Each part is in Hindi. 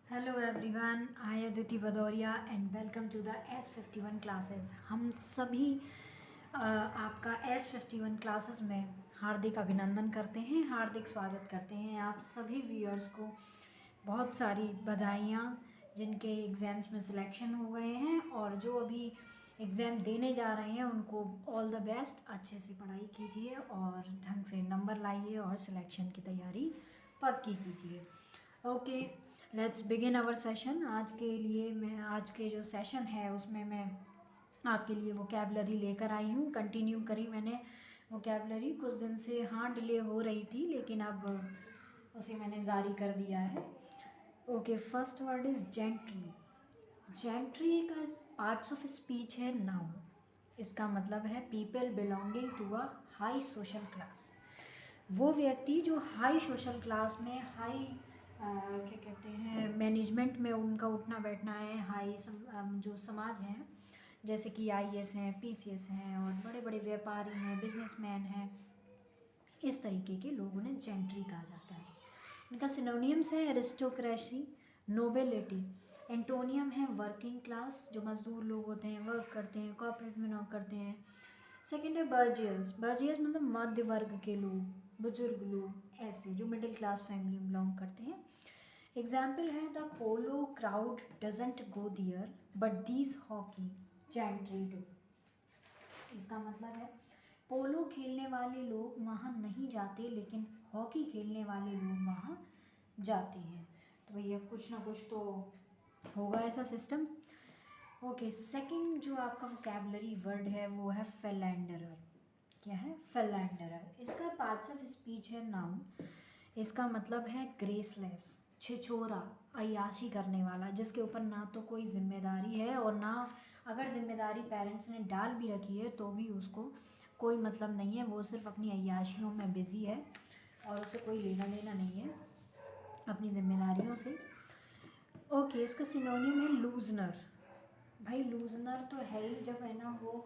Hello everyone, I Aditi Bhadauria and welcome to the S51 classes. हम सभी आपका S51 क्लासेस में हार्दिक अभिनंदन करते हैं, हार्दिक स्वागत करते हैं। आप सभी व्यूअर्स को बहुत सारी बधाइयाँ जिनके एग्ज़ाम्स में सिलेक्शन हो गए हैं और जो अभी एग्ज़ाम देने जा रहे हैं उनको ऑल द बेस्ट। अच्छे से पढ़ाई कीजिए और ढंग से नंबर लाइए और सिलेक्शन की तैयारी पक्की कीजिए। Okay, let's begin our session. आज के जो सेशन है उसमें मैं आपके लिए वोकैबलरी लेकर आई हूँ। कंटिन्यू करी मैंने वोकैबलरी, कुछ दिन से डिले हो रही थी लेकिन अब उसे मैंने जारी कर दिया है। Okay, first word is gentry. Gentry का पार्ट्स ऑफ स्पीच है नाउन। इसका मतलब है people belonging to a high social class. वो व्यक्ति जो हाई सोशल क्लास में क्या कहते हैं, मैनेजमेंट में उनका उठना बैठना है, जो समाज हैं जैसे कि IAS हैं, PCS हैं और बड़े बड़े व्यापारी हैं, बिजनेसमैन हैं, इस तरीके के लोग उन्हें जेंट्री कहा जाता है। इनका सिनोनियम्स है एरिस्टोक्रेसी, नोबेलिटी। एंटोनियम है वर्किंग क्लास, जो मजदूर लोग होते हैं, वर्क करते हैं, कॉर्पोरेट में नौकरी करते हैं। सेकेंड है बर्जियस। बर्जियस मतलब मध्य वर्ग के लोग, बुजुर्ग लोग, ऐसे जो मिडिल क्लास फैमिली में बिलोंग करते हैं। एग्जाम्पल है the polo crowd doesn't go there but these hockey gentry do. इसका मतलब है पोलो खेलने वाले लोग वहाँ नहीं जाते लेकिन हॉकी खेलने वाले लोग वहाँ जाते हैं। तो भैया कुछ ना कुछ तो होगा ऐसा सिस्टम। ओके, सेकंड जो आपका वोकैबलरी वर्ड है वो है फेलेंडरर। क्या है? फेलेंडरर। इसका पार्ट्स ऑफ स्पीच है नाउन। इसका मतलब है ग्रेसलेस, छिछोरा, अय्याशी करने वाला, जिसके ऊपर ना तो कोई जिम्मेदारी है और ना अगर जिम्मेदारी पेरेंट्स ने डाल भी रखी है तो भी उसको कोई मतलब नहीं है। वो सिर्फ अपनी अय्याशियों में बिज़ी है और उसे कोई लेना देना नहीं है अपनी जिम्मेदारियों से। ओके, इसका सिनोनियम है लूजनर। भाई लूजनर तो है ही जब है ना वो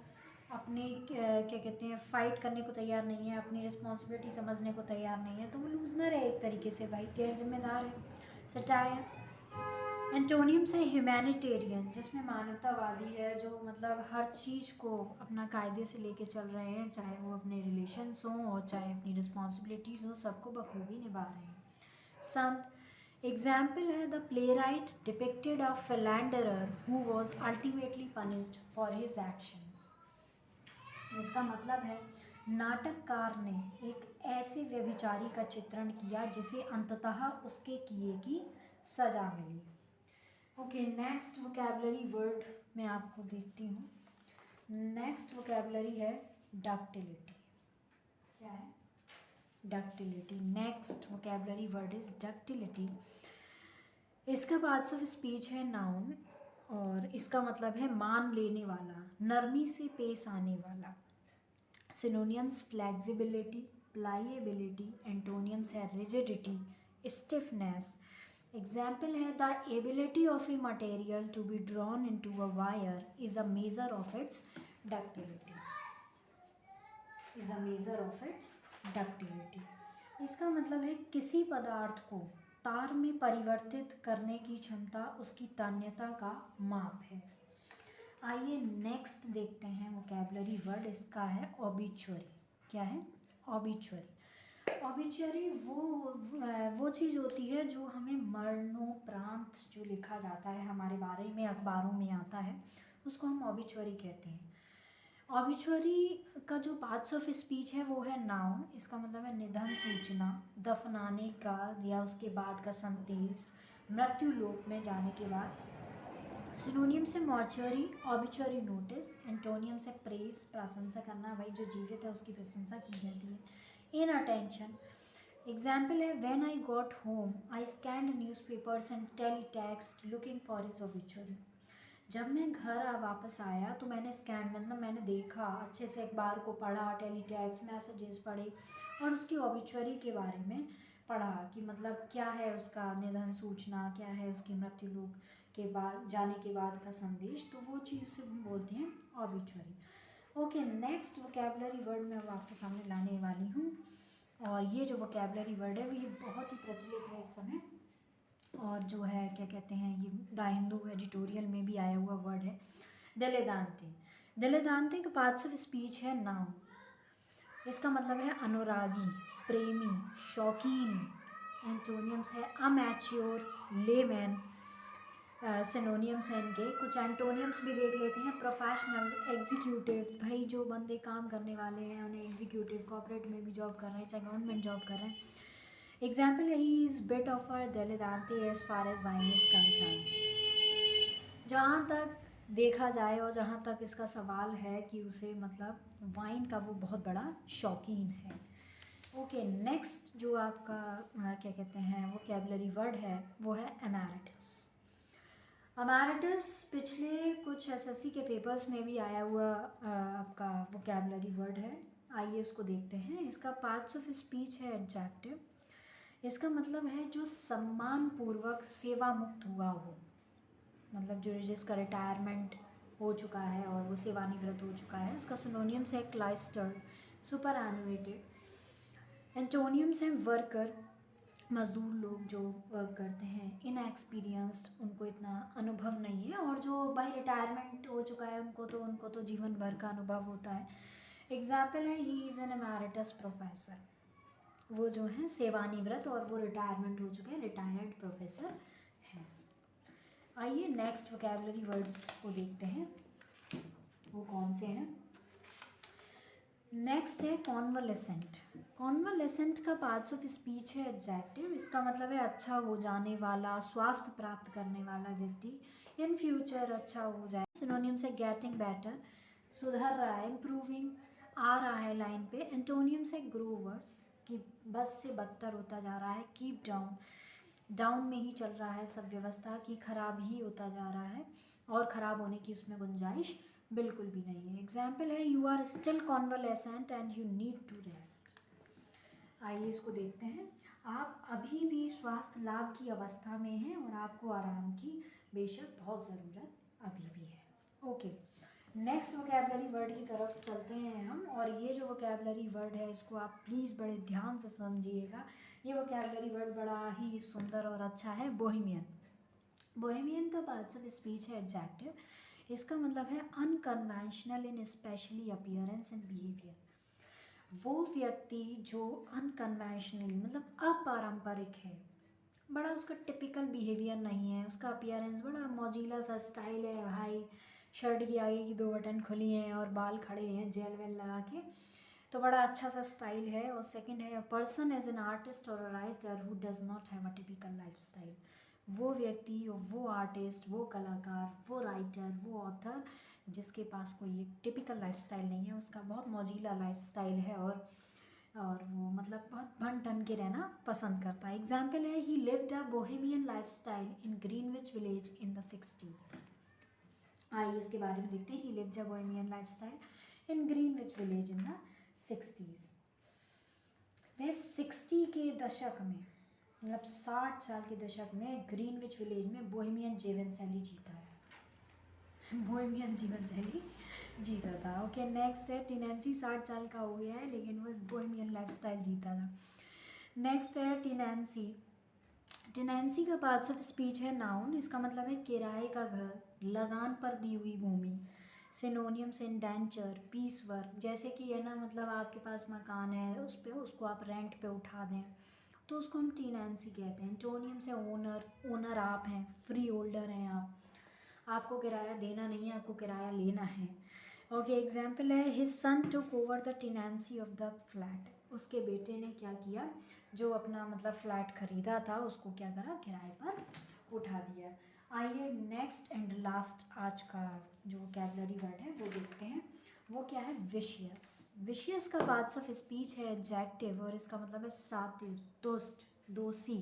अपने क्या कहते हैं फाइट करने को तैयार नहीं है, अपनी रिस्पॉन्सिबिलिटी समझने को तैयार नहीं है, तो वो लूजनर है एक तरीके से, भाई गैर जिम्मेदार है। सटायर। एंटोनियम से ह्यूमैनिटेरियन, जिसमें मानवतावादी है, जो मतलब हर चीज़ को अपना कायदे से लेके चल रहे हैं, चाहे वो अपने रिलेशंस हों और चाहे अपनी रिस्पॉन्सिबिलिटीज़ हों, सबको बखूबी निभा रहे हैं। संत। एग्जाम्पल है the play right depicted a philanderer who was ultimately punished for his actions। इसका मतलब है नाटककार ने एक ऐसे व्यभिचारी का चित्रण किया जिसे अंततः उसके किए की सजा मिली। ओके, नेक्स्ट वोकैबलरी वर्ड मैं आपको देखती हूँ। नेक्स्ट वोकैबलरी है डक्टिलिटी। क्या है? Ductility. Next vocabulary word is ductility. इसका पार्ट्स ऑफ स्पीच है नाउन और इसका मतलब है मान लेने वाला, नरमी से पेश आने वाला। Synonyms flexibility, pliability. एंटोनियम्स है रिजिडिटी, स्टिफनेस। एग्जाम्पल है the ability of a material to be drawn into a wire is a measure of its ductility. Is a measure of its ductility. इसका मतलब है किसी पदार्थ को तार में परिवर्तित करने की क्षमता उसकी तन्यता का माप है। आइए नेक्स्ट देखते हैं वोकैबलरी वर्ड। इसका है ऑबिचुअरी। क्या है? ऑबिचुअरी। ऑबिचुअरी वो चीज़ होती है जो हमें मरणोपरांत जो लिखा जाता है, हमारे बारे में अखबारों में आता है, उसको हम ऑबिचुअरी कहते हैं। ऑबिचुअरी का जो पार्ट्स ऑफ स्पीच है वो है नाउन। इसका मतलब है निधन सूचना, दफनाने का या उसके बाद का संदेश, मृत्यु लोक में जाने के बाद। सिनोनियम से मॉर्चुअरी, ऑबिचुअरी नोटिस। एंटोनियम से प्रेस, प्रशंसा करना, भाई जो जीवित है उसकी प्रशंसा की जाती है। In attention. एग्जाम्पल है when I got home I scanned newspapers and teletext looking for his obituary. जब मैं घर वापस आया तो मैंने स्कैन मतलब मैंने देखा अच्छे से, अखबार को पढ़ा, टेलीटेक्स्ट मैसेजेस पढ़े और उसकी ऑबिचुअरी के बारे में पढ़ा कि मतलब क्या है उसका निधन सूचना, क्या है उसकी मृत्यु लोक के बाद जाने के बाद का संदेश। तो वो चीज़ से हम बोलते हैं obituary. Okay, next vocabulary word मैं अब आपके सामने लाने वाली हूँ और ये जो वोकैबलरी वर्ड है वो ये बहुत ही प्रचलित है इस समय और जो है क्या कहते हैं, ये द हिंदू एडिटोरियल में भी आया हुआ वर्ड है दिलेदांते। दिलेदांते का पार्ट्स ऑफ स्पीच है नाउन, इसका मतलब है अनुरागी, प्रेमी, शौकीन। एंटोनियम्स है अमैच्योर, लेमैन। सिनोनियम्स हैं इनके। कुछ एंटोनियम्स भी देख लेते हैं। प्रोफेशनल, एग्जीक्यूटिव, भाई जो बंदे काम करने वाले हैं उन्हें एग्जीक्यूटिव, कॉर्पोरेट में भी जॉब कर रहे हैं, चाहे गवर्नमेंट जॉब कर रहे हैं। एग्जाम्पल है he is bit of uh dilettante as far as wine is concern. जहाँ तक देखा जाए और जहाँ तक इसका सवाल है कि उसे मतलब वाइन का वो बहुत बड़ा शौकीन है। ओके, नेक्स्ट जो आपका क्या कहते हैं वोकैबुलरी वर्ड है वो है एमैरिटस। अमेरिटस पिछले कुछ एसएससी के पेपर्स में भी आया हुआ आपका वोकैबुलरी वर्ड है। आइए उसको देखते हैं। इसका पार्ट्स ऑफ स्पीच है एडजेक्टिव। इसका मतलब है जो सम्मान पूर्वक सेवा मुक्त हुआ हो, मतलब जो जिसका रिटायरमेंट हो चुका है और वो सेवानिवृत्त हो चुका है। इसका सिनोनियम्स है क्लाइस्टर्ड, सुपर एनुएटेड। एंटोनियम्स हैं वर्कर, मज़दूर लोग जो वर्क करते हैं। इनएक्सपीरियंस्ड, उनको इतना अनुभव नहीं है। और जो भाई रिटायरमेंट हो चुका है उनको तो जीवन भर का अनुभव होता है। एग्जाम्पल है he is an emeritus professor, वो जो हैं सेवानिवृत्त और वो रिटायरमेंट हो चुके हैं, रिटायर्ड प्रोफेसर हैं। आइए नेक्स्ट वोकैबुलरी वर्ड्स को देखते हैं, वो कौन से हैं। नेक्स्ट है कॉन्वलेसेंट। कॉन्वलेसेंट का पार्ट्स ऑफ स्पीच है एडजेक्टिव। इसका मतलब है अच्छा हो जाने वाला, स्वास्थ्य प्राप्त करने वाला व्यक्ति, इन फ्यूचर अच्छा हो जाए। सिनोनियम से गेटिंग बेटर, सुधर रहा है, इम्प्रूविंग, आ रहा है लाइन पे। एंटोनियम से ग्रो वर्स, कि बस से बदतर होता जा रहा है। कीप डाउन, डाउन में ही चल रहा है सब व्यवस्था की, खराब ही होता जा रहा है और ख़राब होने की उसमें गुंजाइश बिल्कुल भी नहीं है। एग्जाम्पल है you are still convalescent and you need to rest. आइए इसको देखते हैं। आप अभी भी स्वास्थ्य लाभ की अवस्था में हैं और आपको आराम की बेशक बहुत ज़रूरत अभी भी है। ओके, नेक्स्ट वोकैबुलरी वर्ड की तरफ चलते हैं हम। और ये जो वोकैबुलरी वर्ड है इसको आप प्लीज़ बड़े ध्यान से समझिएगा। ये वोकैबुलरी वर्ड बड़ा ही सुंदर और अच्छा है, बोहेमियन। बोहेमियन का पार्ट्स ऑफ स्पीच है एडजेक्टिव। इसका मतलब है unconventional in specially appearance and behaviour. वो व्यक्ति जो अनकन्वेंशनली मतलब अपारंपरिक है, बड़ा उसका टिपिकल बिहेवियर नहीं है, उसका अपीयरेंस बड़ा मौजीला सा स्टाइल है भाई, शर्ट की आगे की 2 बटन खुली हैं और बाल खड़े हैं जेल वेल लगा के, तो बड़ा अच्छा सा स्टाइल है। और सेकंड है a person as an artist और a writer who does not have a typical lifestyle. वो व्यक्ति, वो आर्टिस्ट, वो कलाकार, वो राइटर, वो ऑथर जिसके पास कोई एक टिपिकल लाइफस्टाइल नहीं है, उसका बहुत मौजीला लाइफस्टाइल है और वो मतलब बहुत बन ठन के रहना पसंद करता है। एग्जाम्पल है ही lived a Bohemian lifestyle in Greenwich village in the 60s। आइए इसके बारे में देखते हैं। ही lived a Bohemian lifestyle in Greenwich village in the 60s। वह 60 के दशक में, मतलब 60 साल के दशक में ग्रीनविच विलेज में बोहेमियन जीवन शैली जीता है। बोहेमियन जीवन शैली जीता था। ओके, नेक्स्ट है टिनेंसी। 60 साल का हो गया है लेकिन वो बोहेमियन लाइफस्टाइल जीता था। नेक्स्ट है टिनेंसी। टिनेंसी का पार्ट्स ऑफ स्पीच है नाउन। इसका मतलब है किराए का घर, लगान पर दी हुई भूमि। सिनोनियम्स इंडेंचर, पीस वर्क, जैसे कि है ना मतलब आपके पास मकान है उस पे उसको आप रेंट पे उठा दें तो उसको हम टीनेंसी कहते हैं। एंटोनियम से ओनर, ओनर आप हैं, फ्री होल्डर हैं आप, आपको किराया देना नहीं है, आपको किराया लेना है। ओके, एग्जाम्पल है his son took over the tenancy of the flat. उसके बेटे ने क्या किया, जो अपना मतलब फ्लैट खरीदा था उसको क्या करा, किराए पर उठा दिया। आइए नेक्स्ट एंड लास्ट आज का जो वोकैबुलरी वर्ड है वो देखते हैं। वो क्या है, विशियस। विशियस का पार्ट्स ऑफ स्पीच है एडजेक्टिव और इसका मतलब है सातिर, दुष्ट, दोषी।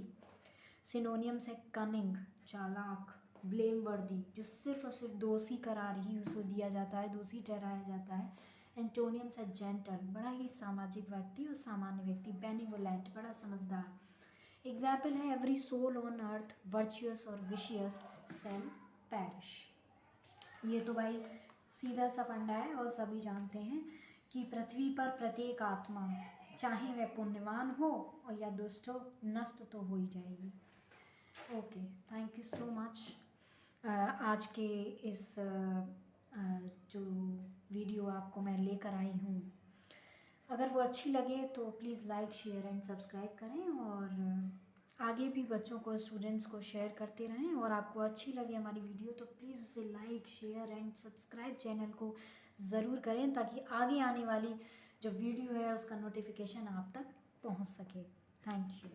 सिनोनियम्स है कनिंग, चालाक, ब्लेम वर्दी, जो सिर्फ और सिर्फ दोषी करार ही उसको दिया जाता है, दोषी ठहराया जाता है। एंटोनियम्स है जेंटल, बड़ा ही सामाजिक व्यक्ति और सामान्य व्यक्ति। बेनिवोलेंट, बड़ा समझदार। एग्जाम्पल है every soul on earth virtuous और विशियस सेल पैरिश। ये तो भाई सीधा सा फंडा है और सभी जानते हैं कि पृथ्वी पर प्रत्येक आत्मा, चाहे वह पुण्यवान हो और या दुष्ट हो, नष्ट तो हो ही जाएगी। Okay, thank you so much. आज के इस जो वीडियो आपको मैं लेकर आई हूँ, अगर वो अच्छी लगे तो please like share and subscribe करें, और आगे भी बच्चों को, स्टूडेंट्स को शेयर करते रहें। और आपको अच्छी लगे हमारी वीडियो तो प्लीज़ उसे like share and subscribe channel को ज़रूर करें, ताकि आगे आने वाली जो वीडियो है उसका नोटिफिकेशन आप तक पहुंच सके। Thank you.